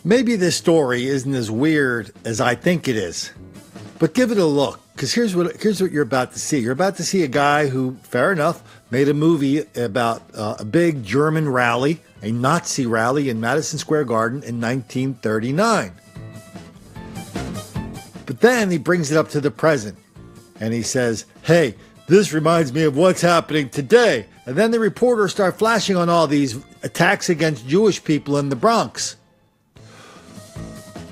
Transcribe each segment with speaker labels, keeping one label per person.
Speaker 1: Maybe this story isn't as weird as I think it is, but give it a look, because here's what you're about to see. You're about to see a guy who, fair enough, made a movie about a big German rally, a Nazi rally in Madison Square Garden in 1939. But then he brings it up to the present, and he says, hey, this reminds me of what's happening today. And then the reporters start flashing on all these attacks against Jewish people in the Bronx.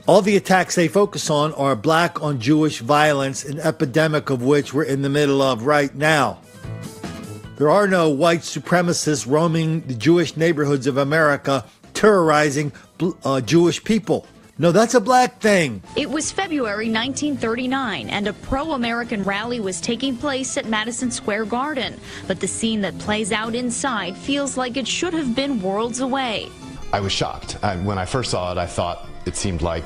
Speaker 1: All the attacks they focus on are black on Jewish violence, an epidemic of which we're in the middle of right now. There are no white supremacists roaming the Jewish neighborhoods of America, terrorizing Jewish people. No, that's a black thing.
Speaker 2: It was February 1939, and a pro-American rally was taking place at Madison Square Garden. But the scene that plays out inside feels like it should have been worlds away.
Speaker 3: I was shocked. When I first saw it, I thought it seemed like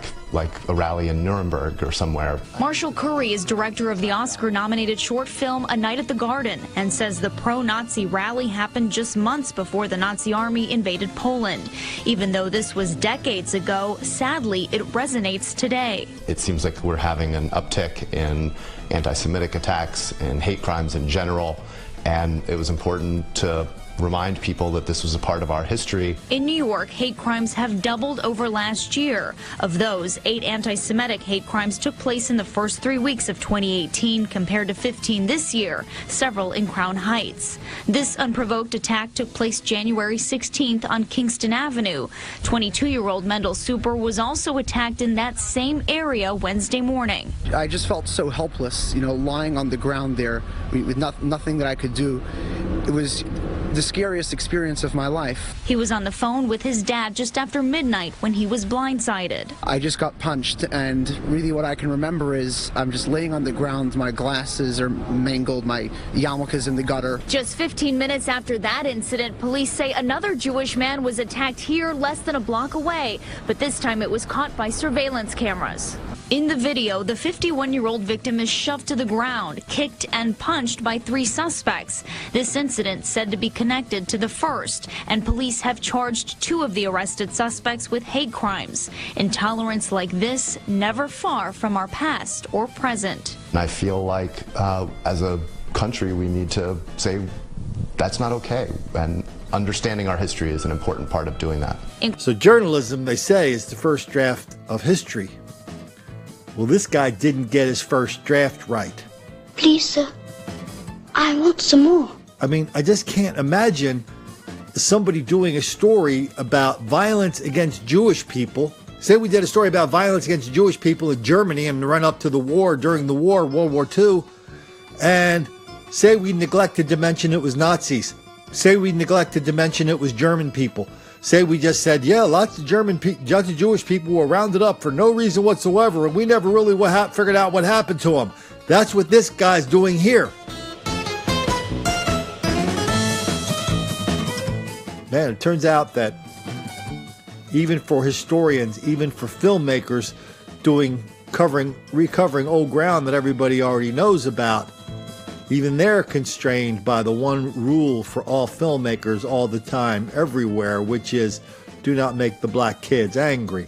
Speaker 3: a rally in Nuremberg or somewhere.
Speaker 2: Marshall Curry is director of the Oscar-nominated short film A Night at the Garden and says the pro-Nazi rally happened just months before the Nazi army invaded Poland. Even though this was decades ago, sadly, it resonates today.
Speaker 3: It seems like we're having an uptick in anti-Semitic attacks and hate crimes in general, and it was important to remind people that this was a part of our history.
Speaker 2: In New York, hate crimes have doubled over last year. Of those, 8 anti-Semitic hate crimes took place in the first 3 weeks of 2018 compared to 15 this year, several in Crown Heights. This unprovoked attack took place January 16th on Kingston Avenue. 22-year-old Mendel Super was also attacked in that same area Wednesday morning.
Speaker 4: I just felt so helpless, lying on the ground there with nothing that I could do. It was the scariest experience of my life.
Speaker 2: He was on the phone with his dad just after midnight when he was blindsided.
Speaker 4: I just got punched, and really what I can remember is I'm just laying on the ground, my glasses are mangled, my yarmulke's in the gutter.
Speaker 2: Just 15 minutes after that incident, police say another Jewish man was attacked here less than a block away, but this time it was caught by surveillance cameras. In the video, the 51-year-old victim is shoved to the ground, kicked and punched by 3 suspects. This incident said to be connected to the first, and police have charged 2 of the arrested suspects with hate crimes. Intolerance like this never far from our past or present.
Speaker 3: And I feel like as a country we need to say that's not okay, and understanding our history is an important part of doing that.
Speaker 1: So journalism, they say, is the first draft of history. Well, this guy didn't get his first draft right.
Speaker 5: Please, sir, I want some more.
Speaker 1: I mean, I just can't imagine somebody doing a story about violence against Jewish people. Say we did a story about violence against Jewish people in Germany and the run up to the war, during the war, World War II, and say we neglected to mention it was Nazis. Say we neglected to mention it was German people. Say we just said, yeah, lots of Jewish people were rounded up for no reason whatsoever, and we never really figured out what happened to them. That's what this guy's doing here. Man, it turns out that even for historians, even for filmmakers recovering old ground that everybody already knows about, even they're constrained by the one rule for all filmmakers all the time, everywhere, which is do not make the black kids angry.